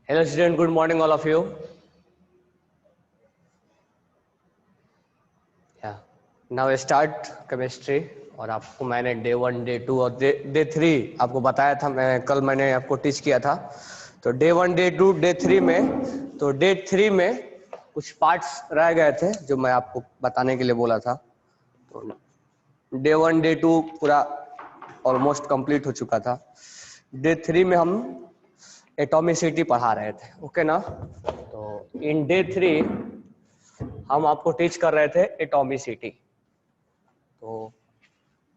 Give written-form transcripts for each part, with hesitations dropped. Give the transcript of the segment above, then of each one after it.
Hello student, good morning all of you. Yeah, now start chemistry. और आपको मैंने day 1, day 2 और day 3 आपको बताया था, कल मैंने आपको टीच किया था। तो डे 1, डे 2, डे 3 में, तो डे 3 में कुछ पार्ट्स रह गए थे जो मैं आपको बताने के लिए बोला था। तो डे 1, डे 2 पूरा ऑलमोस्ट कंप्लीट हो चुका था। डे 3 में हम एटॉमिसिटी पढ़ा रहे थे, ओके ना। तो इन डे 3 हम आपको टीच कर रहे थे एटॉमिसिटी। तो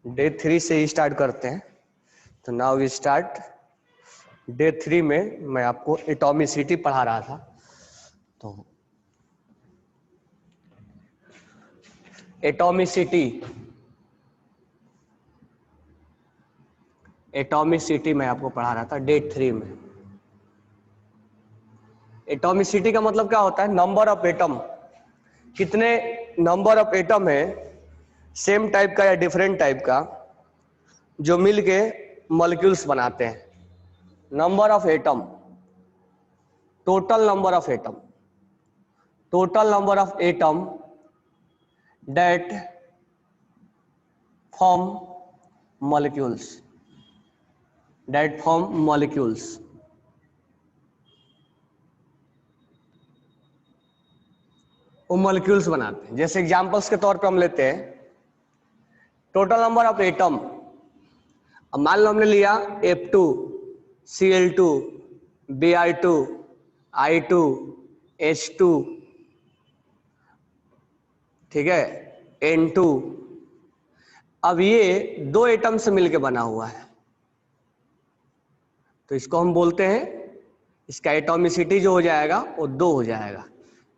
डे 3 से ही स्टार्ट करते हैं। तो नाउ वी स्टार्ट। डे 3 में मैं आपको एटॉमिसिटी पढ़ा रहा था। तो एटॉमिसिटी मैं आपको पढ़ा रहा था डे 3 में। एटॉमिसिटी का मतलब क्या होता है? Number of atom. कितने नंबर ऑफ एटम है सेम टाइप का या डिफरेंट टाइप का जो मिलके मॉलिक्यूल्स बनाते हैं। Number of atom, total number of atom, total number of atom that form molecules, that form molecules. वो मॉलिक्यूल्स बनाते हैं। जैसे एग्जांपल्स के तौर पे हम लेते हैं टोटल नंबर ऑफ एटम। अब मान लो हमने लिया F2, Cl2, Br2, I2, H2, ठीक है, N2। अब ये 2 एटम से मिलकर बना हुआ है, तो इसको हम बोलते हैं, इसका एटॉमिसिटी जो हो जाएगा वो 2 हो जाएगा।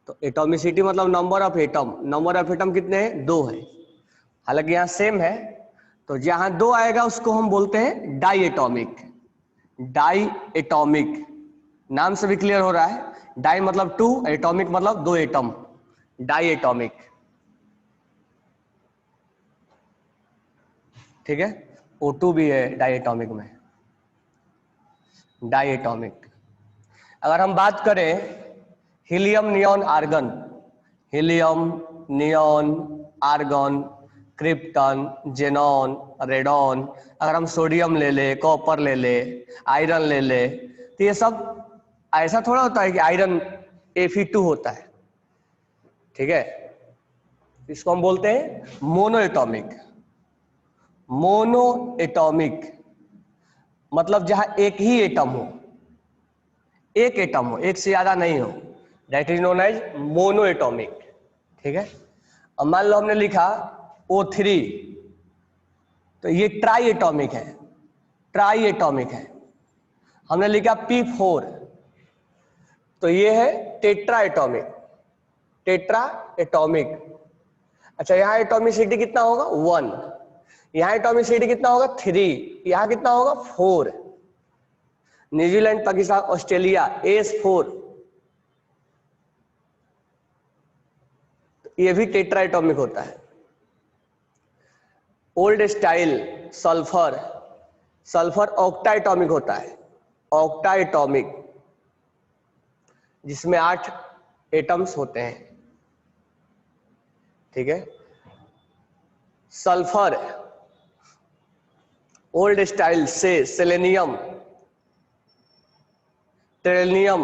तो एटॉमिसिटी मतलब number of atom. Number of atom कितने हैं? 2 है। हालांकि यहाँ सेम है, तो जहां 2 आएगा उसको हम बोलते हैं डाई एटॉमिक। डाई एटॉमिक नाम से भी क्लियर हो रहा है। डाई मतलब 2, एटॉमिक मतलब 2 एटम, डाई एटॉमिक, ठीक है। O2 भी है डाई एटॉमिक में, डाई एटॉमिक। अगर हम बात करें helium, neon, argon, helium, neon, argon, krypton, xenon, radon, अगर हम सोडियम ले ले, कॉपर ले ले, आयरन ले ले, तो ये सब ऐसा थोड़ा होता है कि आयरन Fe2 होता है, ठीक है। इसको हम बोलते हैं मोनो एटॉमिक। मोनो एटॉमिक मतलब जहां एक ही एटम हो, एक एटम हो, एक से ज्यादा नहीं हो, that is known as monoatomic, ठीक है। अब मान लो हमने लिखा O3, तो ये ट्राई एटॉमिक है, ट्राई एटॉमिक है। हमने लिखा P4, तो ये है टेट्रा एटॉमिक, टेट्रा एटॉमिक। अच्छा, यहां एटॉमिसिटी कितना होगा? 1। यहां एटॉमिसिटी कितना होगा? 3। यहां कितना होगा? 4। न्यूजीलैंड, पाकिस्तान, ऑस्ट्रेलिया AS4, ये भी टेट्रा एटॉमिक होता है। Old style sulphur, sulphur octa atomic होता है, ऑक्टा एटॉमिक, जिसमें 8 एटम्स होते हैं, ठीक है। सल्फर। ओल्ड स्टाइल से सेलेनियम, टेरेनियम,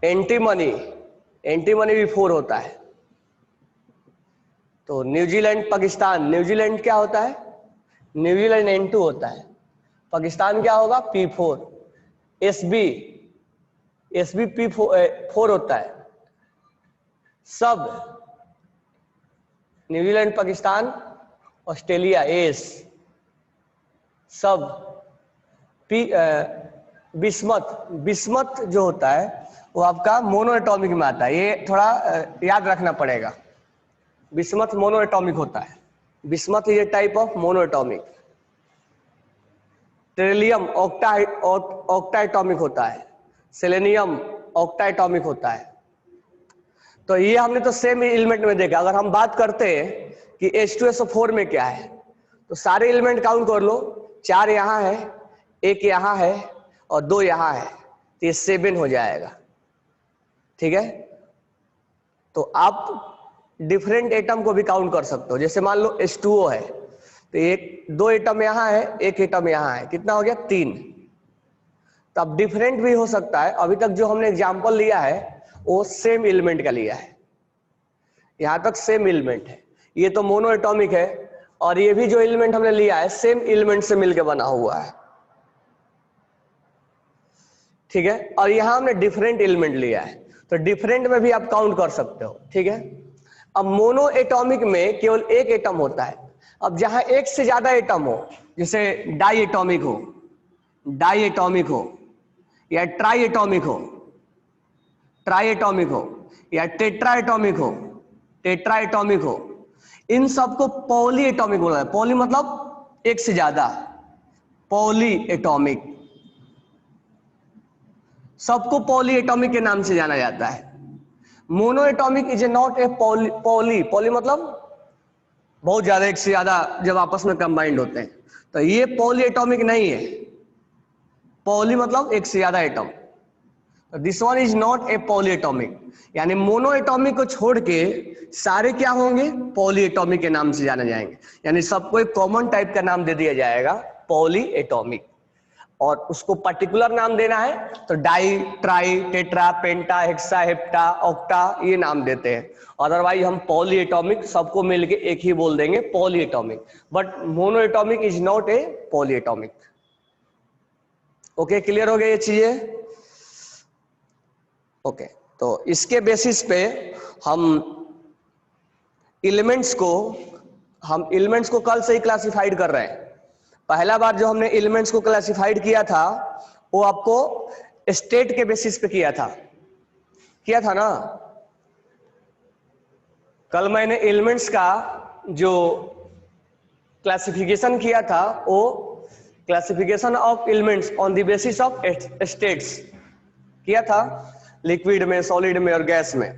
एंटीमनी, एंटीमनी भी 4 होता है। तो न्यूजीलैंड, पाकिस्तान, न्यूजीलैंड क्या होता है? न्यूजीलैंड N2 होता है। पाकिस्तान क्या होगा? P4। SB, SB P4 होता है। सब न्यूजीलैंड, पाकिस्तान, ऑस्ट्रेलिया AS, सब बिस्मथ, बिस्मथ जो होता है वो आपका मोनो एटॉमिक में आता है। ये थोड़ा याद रखना पड़ेगा। बिस्मथ मोनो एटॉमिक होता है। बिस्मथ ये type of mono atomic. Tellurium octa atomic होता है। सेलेनियम ऑक्टा एटॉमिक होता है। तो ये हमने तो सेम एलिमेंट में देखा। अगर हम बात करते हैं कि H2SO4 में क्या है, तो सारे एलिमेंट काउंट कर लो, 4 यहाँ है, 1 यहाँ है और 2 यहाँ है, तो ये 7 हो जाएगा। ठीक है, तो आप डिफरेंट एटम को भी काउंट कर सकते हो। जैसे मान लो H2O है, तो 2 एटम यहाँ है, 1 एटम यहाँ है, कितना हो गया 3। तो अब डिफरेंट भी हो सकता है। अभी तक जो हमने एग्जाम्पल लिया है वो सेम एलिमेंट का लिया है, यहां तक सेम एलिमेंट है। ये तो मोनो एटॉमिक है, और ये भी जो एलिमेंट हमने लिया है सेम एलिमेंट से मिलकर बना हुआ है। ठीक है, और यहां हमने डिफरेंट एलिमेंट लिया है, तो डिफरेंट में भी आप काउंट कर सकते हो। ठीक है, अब मोनो एटॉमिक में केवल 1 एटम होता है। अब जहां एक से ज्यादा एटम हो, जैसे डाई एटॉमिक हो, डाई एटॉमिक हो, या ट्राई एटॉमिक हो, ट्राई एटॉमिक हो, या टेट्रा एटॉमिक हो, टेट्रा एटॉमिक हो, इन सबको पॉली एटॉमिक बोला है। पॉली मतलब एक से ज्यादा, पॉली एटॉमिक, सबको पॉली एटॉमिक के नाम से जाना जाता है। Mono atomic is a not a poly, poly मतलब बहुत ज्यादा, एक से ज्यादा जब आपस में कंबाइंड होते हैं, तो ये पॉली एटॉमिक नहीं है। पॉली मतलब एक से ज्यादा atom, this one is not a poly atomic. यानी मोनो एटॉमिक को छोड़ के सारे क्या होंगे, पॉली एटॉमिक के नाम से जाने जाएंगे। यानी सबको एक कॉमन टाइप का नाम दे दिया जाएगा, पॉली एटॉमिक, और उसको पर्टिकुलर नाम देना है तो डाई, ट्राई, टेट्रा, पेंटा, हेक्सा, हेप्टा, ऑक्टा, ये नाम देते हैं। अदरवाइज हम पॉली एटॉमिक सबको मिलके एक ही बोल देंगे, poly atomic. But mono atomic is not a poly atomic. Okay, clear हो गया ये चीजें? ओके, तो इसके बेसिस पे हम एलिमेंट्स को कल से ही क्लासिफाइड कर रहे हैं। पहला बार जो हमने एलिमेंट्स को क्लासिफाइड किया था वो आपको स्टेट के बेसिस पे किया था ना। कल मैंने एलिमेंट्स का जो क्लासिफिकेशन किया था वो classification of elements on the basis of states किया था, लिक्विड में, सॉलिड में और गैस में।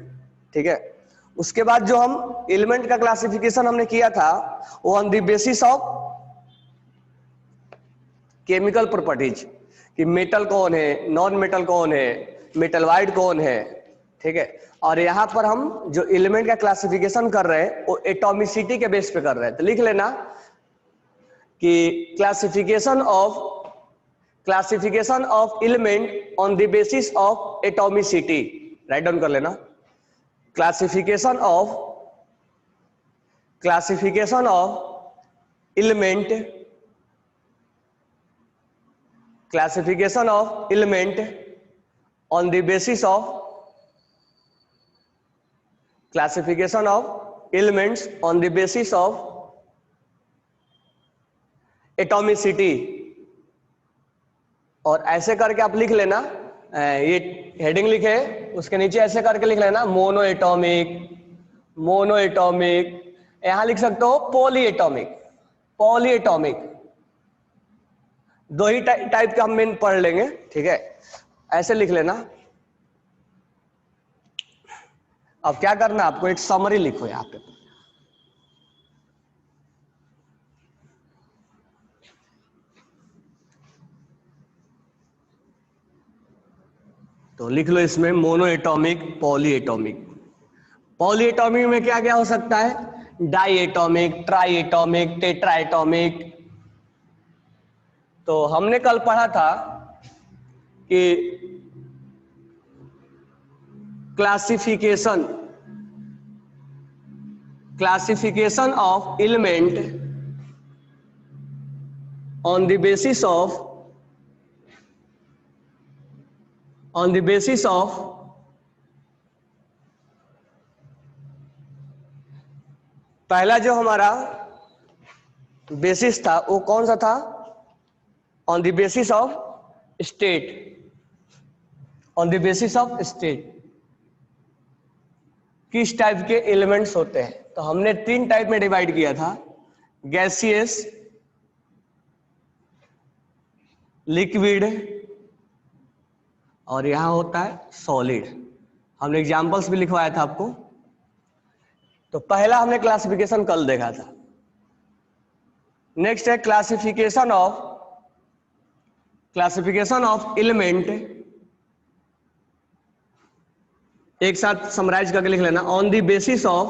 ठीक है, उसके बाद जो हम एलिमेंट का क्लासिफिकेशन हमने किया था वो on the basis of chemical properties, कि मेटल कौन है, नॉन मेटल कौन है, मेटल वाइड कौन है। ठीक है, और यहां पर हम जो एलिमेंट का क्लासिफिकेशन कर रहे हैं वो एटॉमिसिटी के बेस पे कर रहे हैं। तो लिख लेना कि classification of element on the basis of atomicity, write down कर लेना। Classification of element on the basis of classification of elements on the basis of atomicity। और ऐसे करके आप लिख लेना, ये हेडिंग लिखे, उसके नीचे ऐसे करके लिख लेना मोनो एटॉमिक, यहां लिख सकते हो पॉली एटॉमिक। दो ही टाइप का हम मेन पढ़ लेंगे। ठीक है, ऐसे लिख लेना। अब क्या करना, आपको एक समरी लिखो यहां पे। तो लिख लो इसमें मोनो एटॉमिक, पॉली एटॉमिक में क्या क्या हो सकता है, diatomic, triatomic, tetratomic. तो हमने कल पढ़ा था कि classification of element on the basis of पहला जो हमारा बेसिस था वो कौन सा था, on the basis of state, किस टाइप के एलिमेंट्स होते हैं। तो हमने 3 टाइप में डिवाइड किया था, गैसियस, लिक्विड और यहां होता है सॉलिड। हमने एग्जांपल्स भी लिखवाया था आपको। तो पहला हमने क्लासिफिकेशन कल देखा था। नेक्स्ट है classification of classification of element, एक साथ समराइज करके लिख लेना, on the basis of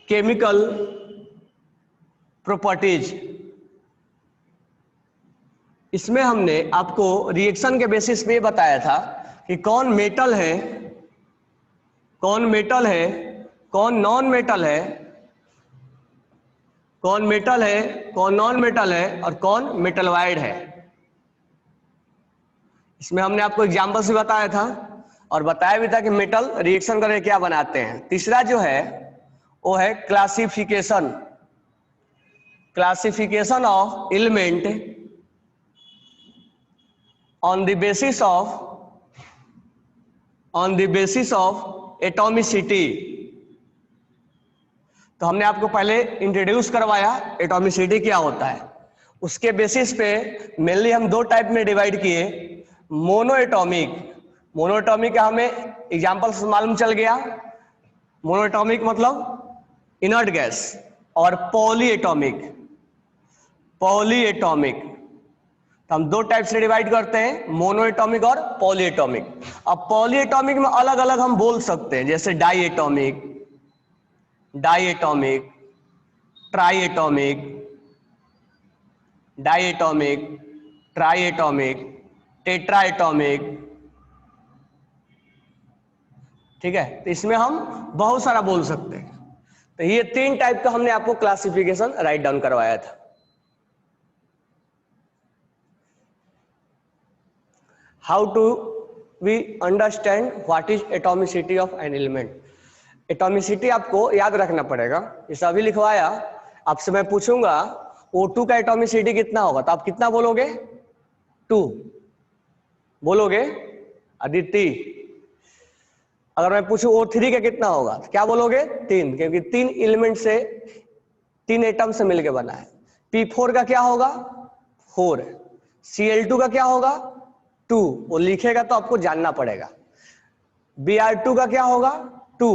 chemical properties. इसमें हमने आपको रिएक्शन के बेसिस पे बताया था कि कौन मेटल है, कौन मेटल है, कौन नॉन मेटल है, कौन मेटल है, कौन नॉन मेटल है, और कौन मेटलवाइड है। इसमें हमने आपको एग्जाम्पल से बताया था और बताया भी था कि मेटल रिएक्शन करके क्या बनाते हैं। तीसरा जो है वो है classification, classification of element on the basis of atomicity. तो हमने आपको पहले इंट्रोड्यूस करवाया एटॉमिसिटी क्या होता है, उसके बेसिस पे मेनली हम दो टाइप में डिवाइड किए, मोनो एटॉमिक, मोनो एटॉमिक का हमें एग्जांपल से मालूम चल गया, मोनो एटॉमिक मतलब इनर्ट गैस, और पॉली एटॉमिक, पॉली एटॉमिक। तो हम दो टाइप से डिवाइड करते हैं, मोनो एटॉमिक और पॉली एटॉमिक। अब पॉली एटॉमिक में अलग अलग हम बोल सकते हैं, जैसे diatomic, diatomic, triatomic, diatomic, triatomic, tetratomic. ठीक है, तो इसमें हम बहुत सारा बोल सकते हैं। तो ये तीन टाइप का हमने आपको क्लासिफिकेशन राइट डाउन करवाया था। How to we understand what is atomicity of an element. Atomicity आपको याद रखना पड़ेगा, जैसे अभी लिखवाया, आपसे मैं पूछूंगा O2 का एटॉमिसिटी कितना होगा, तो आप कितना बोलोगे? 2 बोलोगे अदिति। अगर मैं पूछूं O3 का कितना होगा, तो क्या बोलोगे? 3, क्योंकि 3 एलिमेंट से, 3 एटम से मिलकर बना है। P4 का क्या होगा? 4। Cl2 का क्या होगा? 2। वो लिखेगा तो आपको जानना पड़ेगा। Br2 का क्या होगा? 2।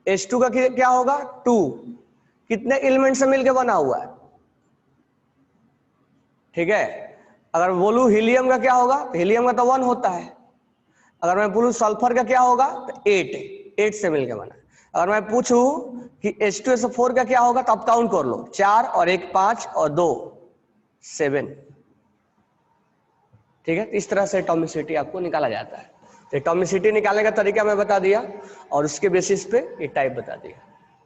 H2 का क्या होगा? 2। कितने एलिमेंट से मिलकर बना हुआ है? ठीक है। अगर बोलूं हीलियम का क्या होगा, तो हीलियम का तो 1 होता है। अगर मैं बोलूं सल्फर का क्या होगा, तो 8 से मिलकर बना है। अगर मैं पूछूं कि H2SO4 का क्या होगा, तो आप काउंट कर लो, 4 और 1 5 और 2 7। ठीक है, इस तरह से एटॉमिसिटी आपको निकाला जाता है। तो एटॉमिसिटी निकालने का तरीका मैं बता दिया और उसके बेसिस पे ये टाइप बता दिया।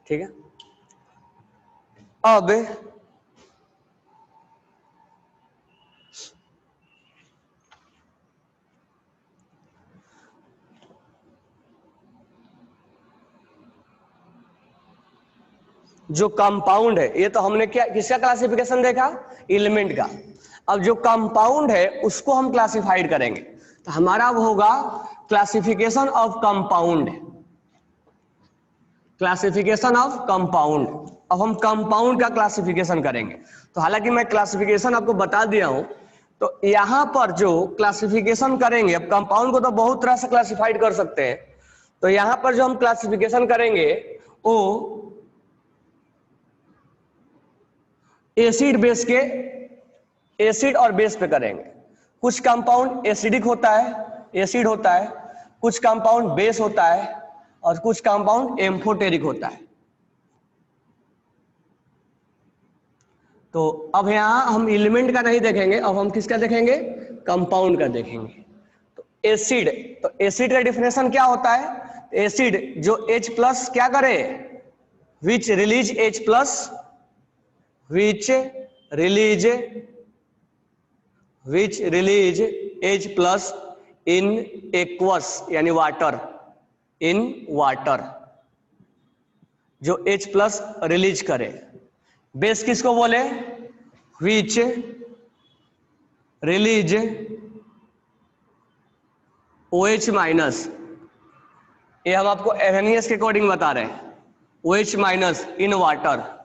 ठीक है, अब जो कंपाउंड है, ये तो हमने क्या किसका क्लासिफिकेशन देखा? एलिमेंट का। अब जो कंपाउंड है उसको हम क्लासिफाइड करेंगे, तो हमारा वो होगा classification of compound, classification of compound. अब हम कंपाउंड का क्लासिफिकेशन करेंगे। तो हालांकि मैं क्लासिफिकेशन आपको बता दिया हूं, तो यहां पर जो क्लासिफिकेशन करेंगे, अब कंपाउंड को तो बहुत तरह से क्लासिफाइड कर सकते हैं, तो यहां पर जो हम क्लासिफिकेशन करेंगे वो एसिड बेस के, एसिड और बेस पे करेंगे। कुछ कंपाउंड एसिडिक होता है, एसिड होता है, कुछ कंपाउंड बेस होता है, और कुछ कंपाउंड एम्फोटेरिक होता है। तो अब यहां हम एलिमेंट का नहीं देखेंगे, अब हम किसका देखेंगे? कंपाउंड का देखेंगे। तो एसिड, तो एसिड का डिफिनेशन क्या होता है? एसिड जो H+ क्या करे? विच release H+, which release H+ in aqueous, यानी वाटर, इन वाटर, जो H+ रिलीज करे। बेस किसको बोले? विच रिलीज OH-, ये हम आपको एवेनियस के अकॉर्डिंग बता रहे हैं। OH- in water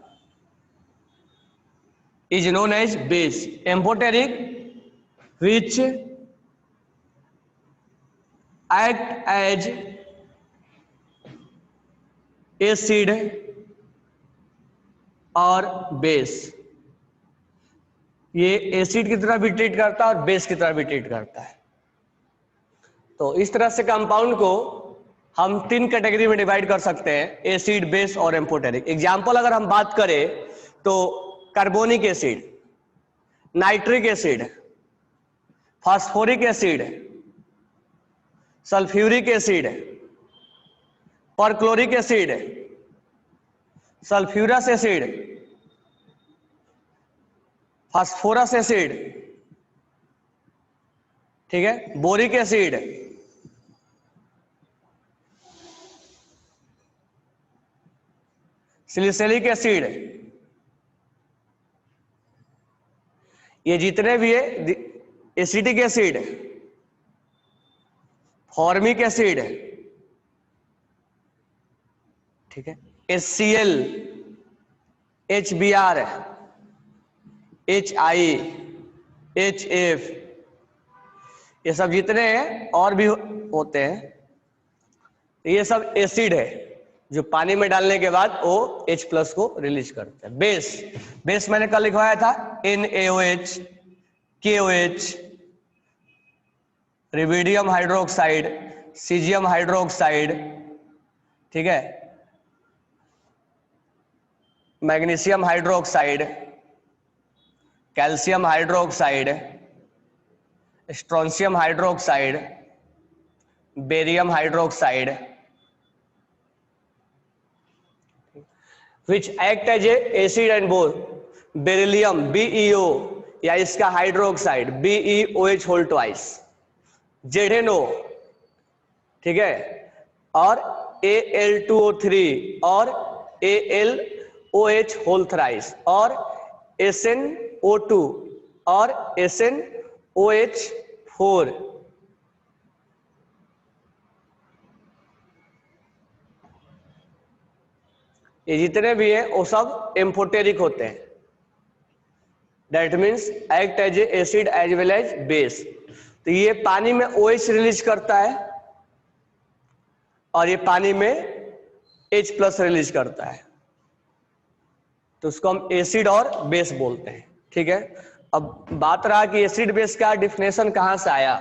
is known as base. Amphoteric which act as acid or base. ये एसिड की तरह भी ट्रीट करता है और बेस की तरह भी ट्रीट करता है। तो इस तरह से कंपाउंड को हम 3 कैटेगरी में डिवाइड कर सकते हैं, एसिड, बेस और एम्फोटेरिक। एग्जाम्पल अगर हम बात करें तो carbonic acid, nitric acid, phosphoric acid, sulphuric acid, perchloric acid, sulphurous acid, phosphorus acid, ठीक है, बोरिक एसिड, सिलिसिलिक एसिड, ये जितने भी है, एसिटिक एसिड, फॉर्मिक एसिड, ठीक है, HCl, HBr, HI, HF, ये सब जितने हैं और भी होते हैं, ये सब एसिड है जो पानी में डालने के बाद वो H+ को रिलीज करते हैं। बेस, बेस मैंने कल लिखवाया था, NaOH, KOH, rubidium hydroxide, caesium hydroxide, ठीक है, magnesium hydroxide, calcium hydroxide, strontium hydroxide, barium hydroxide, which act as a acid and base, beryllium BeO या इसका hydroxide BeOH whole twice, ZnO, ठीक है, और Al2O3 और AlOH होल थ्राइस, और SnO2 और SnOH4, ये जितने भी हैं वो सब एम्फोटेरिक होते हैं। That means act as a acid as well as base. तो ये पानी में OH रिलीज करता है और ये पानी में H+ रिलीज करता है, तो उसको हम एसिड और बेस बोलते हैं, ठीक है। अब बात रहा कि एसिड बेस का डिफिनेशन कहां से आया।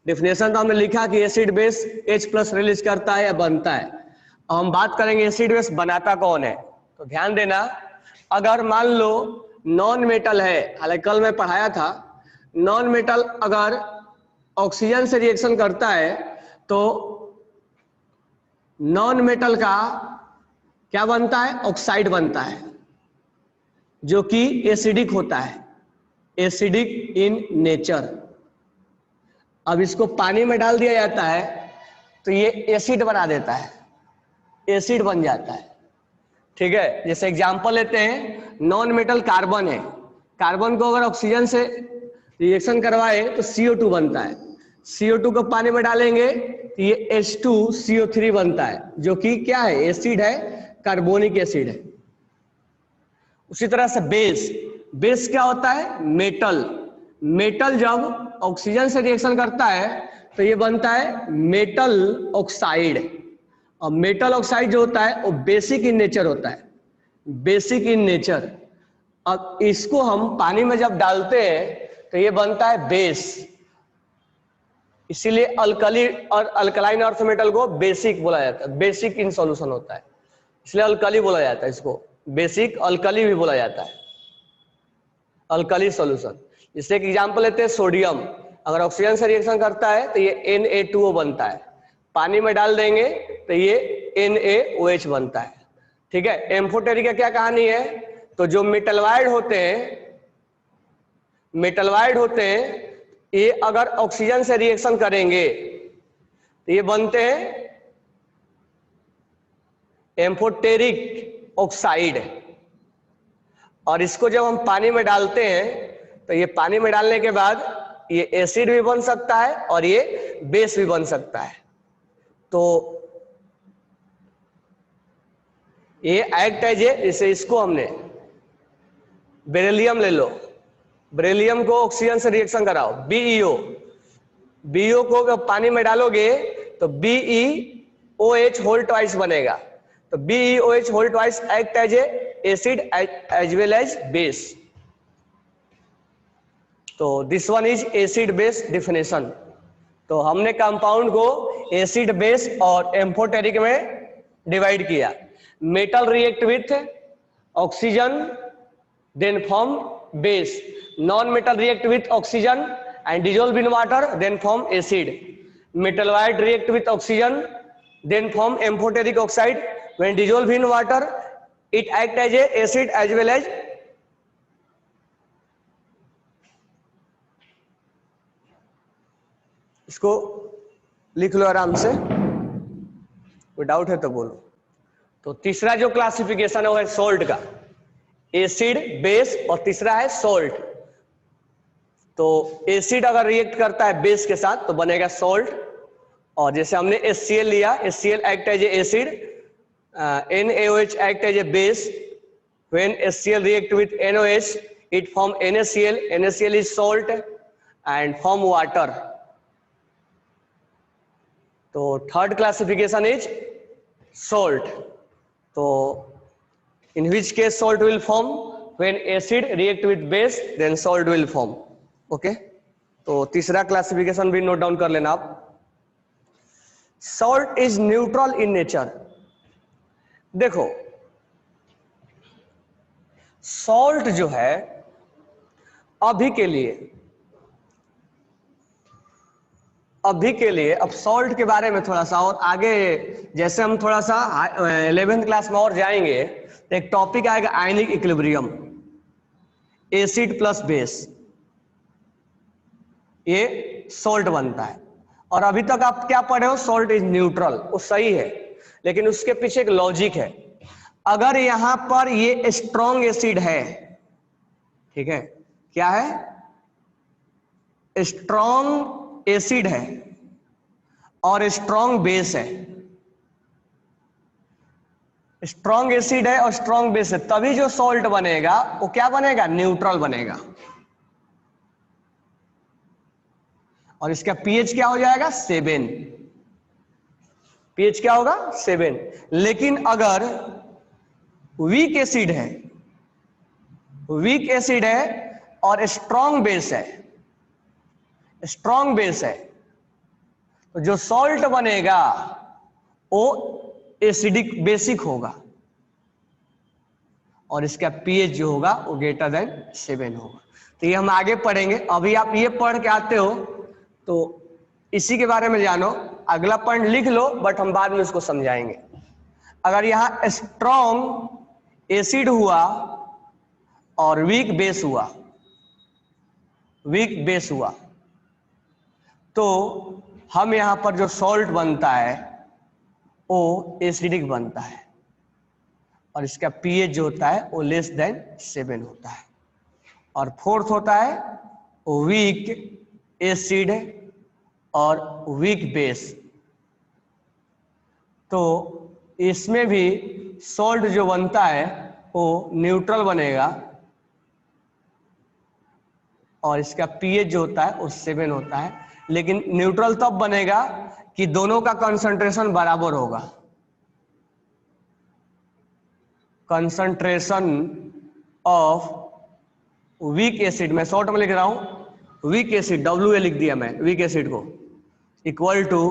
डिफिनेशन तो हमने लिखा कि एसिड बेस H+ रिलीज करता है या बनता है। अब हम बात करेंगे एसिड बेस बनाता कौन है। तो ध्यान देना, अगर मान लो नॉन मेटल है, हालांकि कल मैं पढ़ाया था, नॉन मेटल अगर ऑक्सीजन से रिएक्शन करता है तो नॉन मेटल का क्या बनता है, ऑक्साइड बनता है, जो कि एसिडिक होता है, एसिडिक इन नेचर। अब इसको पानी में डाल दिया जाता है तो ये एसिड बना देता है, एसिड बन जाता है, ठीक है। जैसे एग्जांपल लेते हैं, नॉन मेटल कार्बन है, कार्बन को अगर ऑक्सीजन से रिएक्शन करवाए तो CO2 बनता है, CO2 को पानी में डालेंगे तो ये H2CO3 बनता है, जो कि क्या है, एसिड है, कार्बोनिक एसिड है। उसी तरह से बेस, बेस क्या होता है, मेटल, मेटल जब ऑक्सीजन से रिएक्शन करता है तो ये बनता है मेटल ऑक्साइड, और मेटल ऑक्साइड जो होता है वो बेसिक इन नेचर होता है, बेसिक इन नेचर। अब इसको हम पानी में जब डालते हैं तो ये बनता है बेस, इसीलिए अल्कली और अल्कलाइन अर्थ मेटल को बेसिक बोला जाता है, बेसिक इन सॉल्यूशन होता है, इसलिए अल्कली बोला जाता है, इसको बेसिक अल्कली भी बोला जाता है, अल्कली सॉल्यूशन। जैसे एक एग्जांपल लेते हैं, सोडियम अगर ऑक्सीजन से रिएक्शन करता है तो ये Na2O बनता है, पानी में डाल देंगे तो ये NaOH बनता है, ठीक है। एम्फोटेरिक का क्या कहानी है, तो जो मेटलवाइड होते हैं, मेटलवाइड होते हैं, ये अगर ऑक्सीजन से रिएक्शन करेंगे तो ये बनते हैं एम्फोटेरिक ऑक्साइड, और इसको जब हम पानी में डालते हैं तो ये पानी में डालने के बाद ये एसिड भी बन सकता है और ये बेस भी बन सकता है। तो ये एक्ट एज ए, जैसे इसको हमने बेरिलियम ले लो, बेरिलियम को ऑक्सीजन से रिएक्शन कराओ, BeO, BeO को जब पानी में डालोगे तो BeOH होल ट्वाइस बनेगा, तो BeOH whole twice act as a acid as well as base. तो this one is acid base definition. तो हमने कंपाउंड को एसिड बेस और एम्फोटेरिक में डिवाइड किया। Metal react with oxygen then form base, non metal react with oxygen and dissolve in water then form acid. Metal white react with oxygen then form amphoteric oxide. When dissolve in water it act as a acid as well as इसको लिख लो आराम से, कोई doubt है तो बोलो। तो तीसरा जो क्लासिफिकेशन है वो है सोल्ट का, एसिड बेस, और तीसरा है सोल्ट। तो एसिड अगर रिएक्ट करता है बेस के साथ तो बनेगा सोल्ट। और जैसे हमने HCl लिया, HCl act as a acid, NaOH act as a base. When HCl react with NaOH it form NaCl, NaCl is salt and form water. तो थर्ड क्लासिफिकेशन इज सोल्ट। तो in which case salt will form, when acid react with base then salt will form. Okay, तो तीसरा classification भी note down कर लेना आप। Salt is neutral in nature. देखो salt जो है अभी के लिए, अब सॉल्ट के बारे में थोड़ा सा और आगे जैसे हम थोड़ा सा 11th क्लास में और जाएंगे तो एक टॉपिक आएगा ionic equilibrium, acid plus base, ये सॉल्ट बनता है। और अभी तक आप क्या पढ़े हो, सॉल्ट इज न्यूट्रल, वो सही है, लेकिन उसके पीछे एक लॉजिक है। अगर यहां पर ये स्ट्रॉन्ग एसिड है, ठीक है, क्या है, स्ट्रॉन्ग एसिड है और स्ट्रॉन्ग बेस है, स्ट्रॉन्ग एसिड है और स्ट्रॉन्ग बेस है, तभी जो सॉल्ट बनेगा वो क्या बनेगा, न्यूट्रल बनेगा। और इसका पीएच क्या हो जाएगा, 7। पीएच क्या होगा, 7। लेकिन अगर वीक एसिड है और स्ट्रॉन्ग बेस है, तो जो सॉल्ट बनेगा वो एसिडिक बेसिक होगा और इसका पीएच जो होगा वो ग्रेटर देन 7 होगा। तो ये हम आगे पढ़ेंगे, अभी आप ये पढ़ के आते हो तो इसी के बारे में जानो, अगला पॉइंट लिख लो, बट हम बाद में उसको समझाएंगे। अगर यहां स्ट्रॉन्ग एसिड हुआ और वीक बेस हुआ तो हम यहां पर जो सॉल्ट बनता है वो एसिडिक बनता है और इसका पीएच जो होता है वो लेस देन 7 होता है। और फोर्थ होता है वीक एसिड और वीक बेस। तो इसमें भी सॉल्ट जो बनता है वो न्यूट्रल बनेगा और इसका पीएच जो होता है वो 7 होता है। लेकिन न्यूट्रल तब बनेगा कि दोनों का कंसंट्रेशन बराबर होगा। कंसंट्रेशन ऑफ वीक एसिड, मैं शॉर्ट में लिख रहा हूं, वीक एसिड WA लिख दिया मैं, वीक एसिड को इक्वल टू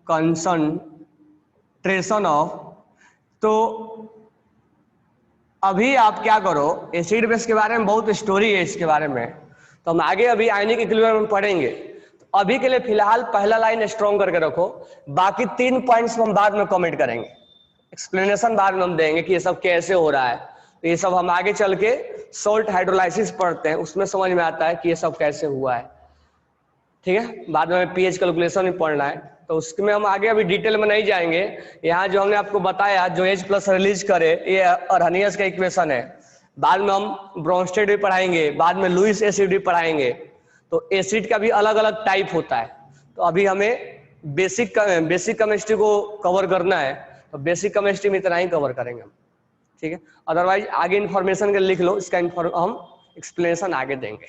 कंसंट्रेशन ऑफ। तो अभी आप क्या करो, एसिड बेस के बारे में बहुत स्टोरी है इसके बारे में, तो हम आगे अभी आयनिक इक्विलिब्रियम में पढ़ेंगे। तो अभी के लिए फिलहाल पहला लाइन स्ट्रॉन्ग करके रखो, बाकी 3 पॉइंट्स हम बाद में कमेंट करेंगे, एक्सप्लेनेशन बाद में हम देंगे कि ये सब कैसे हो रहा है। तो ये सब हम आगे चल के सॉल्ट हाइड्रोलाइसिस पढ़ते हैं, उसमें समझ में आता है कि ये सब कैसे हुआ है, ठीक है। बाद में पीएच कैलकुलेशन भी पढ़ना है, तो उसमें हम आगे अभी डिटेल में नहीं जाएंगे। यहाँ जो हमने आपको बताया, जो H+ रिलीज करे, ये अर्नियस का इक्वेशन है। बाद में हम ब्रोंस्टेड भी पढ़ाएंगे, बाद में लुईस एसिड भी पढ़ाएंगे। तो एसिड का भी अलग अलग टाइप होता है। तो अभी हमें बेसिक केमिस्ट्री को कवर करना है, तो बेसिक केमिस्ट्री में इतना ही कवर करेंगे हम, ठीक है। अदरवाइज आगे इंफॉर्मेशन के लिख लो, इसका हम एक्सप्लेनेशन आगे देंगे।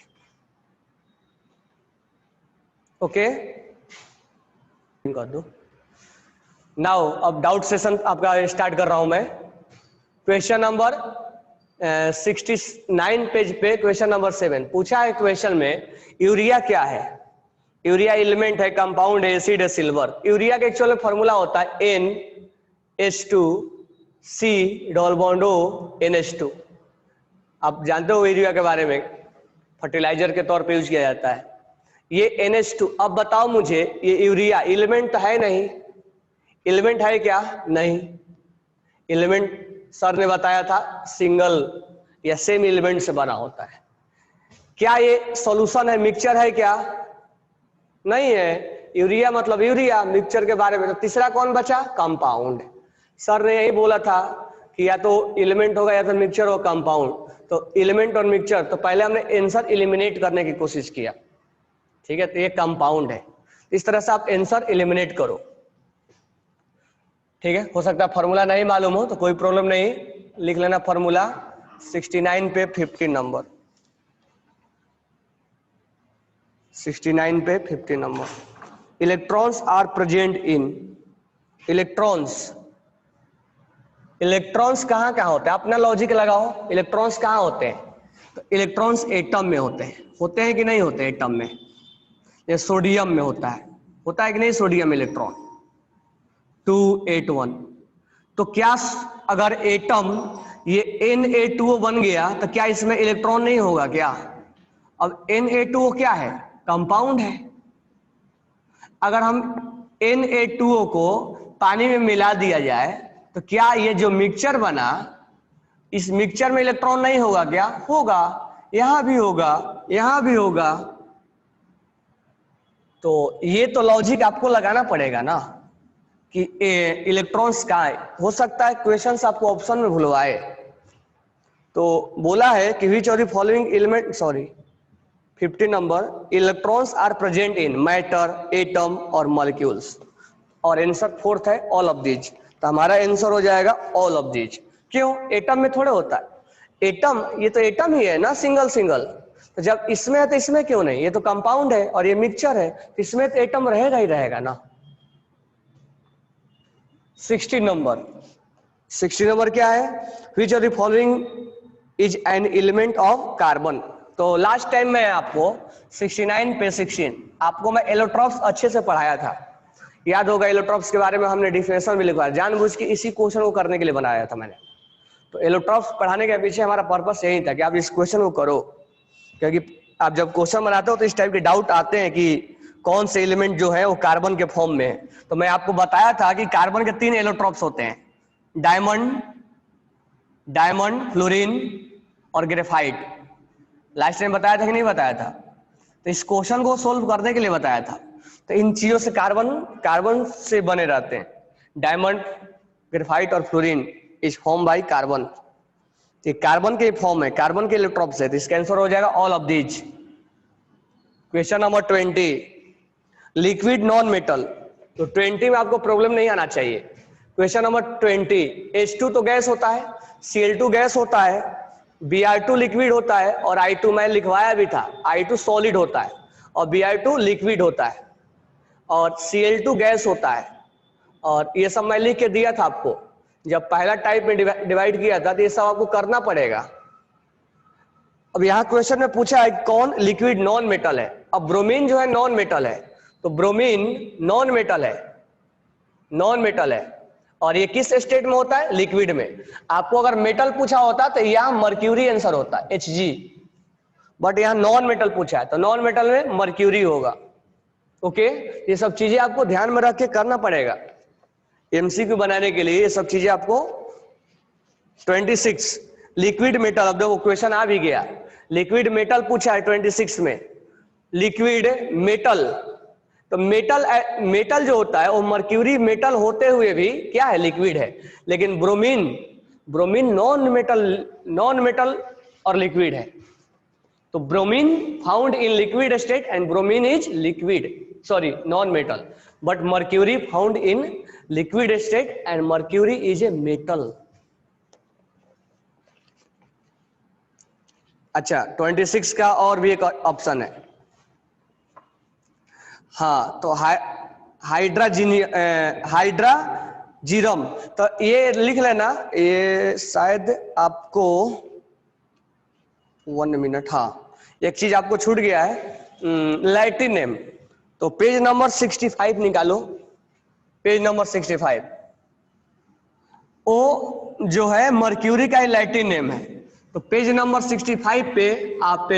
ओके, कर दो। नाउ अब डाउट सेशन आपका स्टार्ट कर रहा हूं मैं। क्वेश्चन नंबर 69 पेज पे क्वेश्चन नंबर 7 पूछा है। क्वेश्चन में यूरिया क्या है? यूरिया एलिमेंट है, कंपाउंड है, एसिड है, सिल्वर। यूरिया का एक्चुअल फॉर्मूला होता है NH2C double bond O NH2। आप जानते हो यूरिया के बारे में, फर्टिलाइजर के तौर पे यूज किया जाता है। ये NH2। अब बताओ मुझे, ये यूरिया एलिमेंट तो है नहीं, एलिमेंट है क्या? नहीं। एलिमेंट सर ने बताया था सिंगल या सेम एलिमेंट से बना होता है। क्या ये सॉल्यूशन है, मिक्सचर है क्या? नहीं है। यूरिया मतलब यूरिया, मिक्सचर के बारे में। तो तीसरा कौन बचा? कंपाउंड। सर ने यही बोला था कि या तो एलिमेंट होगा या तो मिक्सचर हो, कंपाउंड। तो एलिमेंट और मिक्सचर, तो पहले हमने आंसर एलिमिनेट करने की कोशिश किया, ठीक है। तो ये कंपाउंड है। इस तरह से आप आंसर एलिमिनेट करो, ठीक है। हो सकता है फॉर्मूला नहीं मालूम हो तो कोई प्रॉब्लम नहीं, लिख लेना फॉर्मूला 69 पे 15 नंबर, 69 पे 15 number. Electrons are present in, electrons, electrons कहाँ कहाँ होते हैं? अपना लॉजिक लगाओ, इलेक्ट्रॉन्स कहाँ होते हैं? तो इलेक्ट्रॉन्स एटम में होते हैं कि नहीं होते? एटम में। ये सोडियम में होता है कि नहीं सोडियम इलेक्ट्रॉन? 281। तो क्या अगर एटम ये Na2O बन गया तो क्या इसमें इलेक्ट्रॉन नहीं होगा क्या? अब Na2O क्या है? कंपाउंड है। अगर हम Na2O को पानी में मिला दिया जाए तो क्या ये जो मिक्सचर बना, इस मिक्सचर में इलेक्ट्रॉन नहीं होगा क्या? होगा। यहां भी होगा, यहां भी होगा। तो ये तो लॉजिक आपको लगाना पड़ेगा ना कि इलेक्ट्रॉन्स कहाँ है। हो सकता है क्वेश्चन आपको ऑप्शन में भूलवाए। तो बोला है कि which of the following element, sorry 15 number, electrons are present in matter, atom और मॉलिक्यूल्स। और आंसर फोर्थ है ऑल ऑफ दीज। तो हमारा आंसर हो जाएगा ऑल ऑफ दीज। क्यों? एटम में थोड़े होता है। एटम, ये तो एटम ही है ना, सिंगल सिंगल। तो जब इसमें है तो इसमें क्यों नहीं? ये तो कंपाउंड है और ये मिक्सचर है, तो इसमें तो एटम रहेगा ही रहेगा ना। 60 नंबर, 60 नंबर क्या है? विच of the following is an element of carbon. तो लास्ट टाइम मैं आपको 69 पे 16 आपको मैं एलोट्रॉप्स अच्छे से पढ़ाया था, याद होगा। एलोट्रॉप्स के बारे में हमने डिफिनेशन भी लिखवाया, जानबूझ के इसी क्वेश्चन को करने के लिए बनाया था मैंने। तो एलोट्रॉप्स पढ़ाने के पीछे हमारा पर्पस यही था कि आप इस क्वेश्चन को करो, क्योंकि आप जब क्वेश्चन बनाते हो तो इस टाइप के डाउट आते हैं कि कौन से एलिमेंट जो है वो कार्बन के फॉर्म में है। तो मैं आपको बताया था कि कार्बन के 3 एलोट्रॉप्स होते हैं, डायमंड, फ्लोरीन और ग्रेफाइट। लास्ट टाइम बताया था कि नहीं बताया था? तो इस क्वेश्चन को सोल्व करने के लिए बताया था। तो इन चीजों से कार्बन से बने रहते हैं। डायमंड, ग्रेफाइट और fluorine is form by carbon. ये कार्बन के फॉर्म है, कार्बन के इलेक्ट्रॉन्स है। तो इसका आंसर हो जाएगा all of these. Question number 20, liquid non metal. तो 20 में आपको प्रॉब्लम नहीं आना चाहिए। क्वेश्चन नंबर 20, H2 तो गैस होता है, Cl2 गैस होता है, Br2 लिक्विड होता है और I2 मैं लिखवाया भी था, I2 सॉलिड होता है और Br2 लिक्विड होता है और Cl2 गैस होता है। और ये सब मैं लिख के दिया था आपको जब पहला टाइप में डिवाइड किया था, तो ये सब आपको करना पड़ेगा। अब यहाँ क्वेश्चन में पूछा है कौन लिक्विड नॉन मेटल है। अब ब्रोमीन जो है नॉन मेटल है, तो ब्रोमीन नॉन मेटल है, नॉन मेटल है। और ये किस स्टेट में होता है? लिक्विड में। आपको अगर मेटल पूछा होता तो यहाँ मर्क्यूरी आंसर होता है, Hg। बट यहाँ नॉन मेटल पूछा है तो नॉन मेटल में मर्क्यूरी होगा। ओके, ये सब चीजें आपको ध्यान में रख के करना पड़ेगा एमसीक्यू बनाने के लिए। ये सब चीजें आपको 26 लिक्विड मेटल, अब देखो क्वेश्चन आ भी गया, लिक्विड मेटल पूछा है 26 में, लिक्विड मेटल। तो मेटल जो होता है वो मर्क्यूरी मेटल होते हुए भी क्या है? लिक्विड है। लेकिन ब्रोमीन नॉन मेटल और लिक्विड है। तो bromine found in liquid state and bromine is liquid, sorry non metal. But mercury found in liquid state and mercury is a metal. अच्छा, 26 का और भी एक ऑप्शन है। हाँ, तो हाइड्राजीरम। तो ये लिख लेना, ये शायद आपको 1 मिनट। हाँ, एक चीज आपको छूट गया है, लैटिन नेम। तो पेज नंबर 65 निकालो, पेज नंबर 65। ओ जो है मर्क्यूरी का लैटिन नेम है। तो पेज नंबर 65 पे आप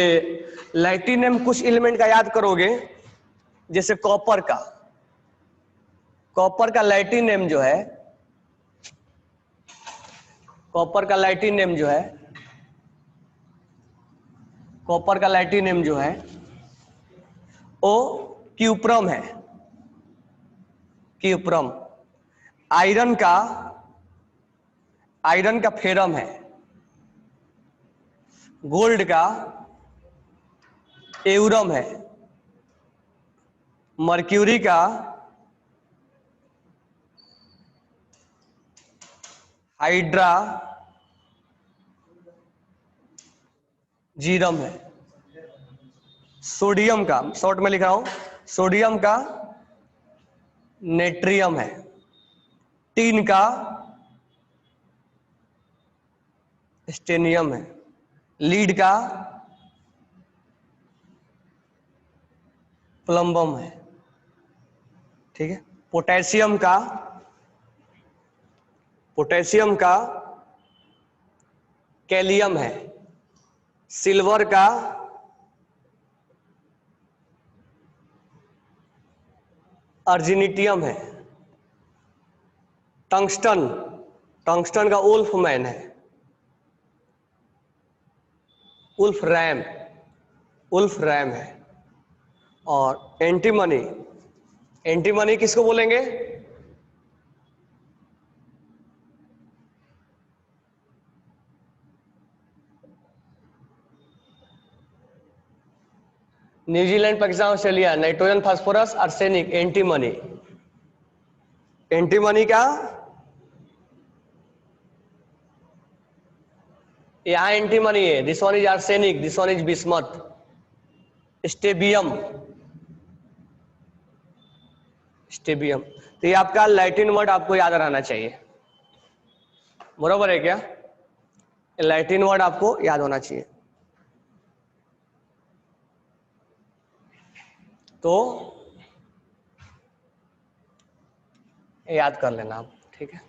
लैटिन नेम कुछ एलिमेंट का याद करोगे, जैसे कॉपर का। कॉपर का लैटिन नेम जो है, कॉपर का लैटिन नेम जो है, कॉपर का लैटिन नेम जो है ओ क्यूप्रम है, क्यूप्रम। आयरन का, आयरन का फेरम है। गोल्ड का एउरम है। मर्क्यूरी का हाइड्रा जीरम है। सोडियम का, शॉर्ट में लिख रहा हूं, सोडियम का नेट्रियम है। टीन का स्टेनियम है। लीड का प्लम्बम है। ठीक है। पोटेशियम का, पोटेशियम का कैलियम है। सिल्वर का अर्जिनिटियम है। टंगस्टन, टंगस्टन का वुल्फमैन है, वुल्फ रैम, वुल्फ रैम है। और एंटीमनी, एंटीमनी किसको बोलेंगे? New Zealand, Pakistan, Australia, nitrogen, phosphorus, arsenic, antimony. Antimony का यहां एंटीमनी है, this one is arsenic, this one is bismuth. Stibium, stibium. तो ये आपका लैटिन वर्ड आपको याद रहना चाहिए, बरोबर है क्या? लैटिन वर्ड आपको याद होना चाहिए। तो याद कर लेना आप, ठीक है।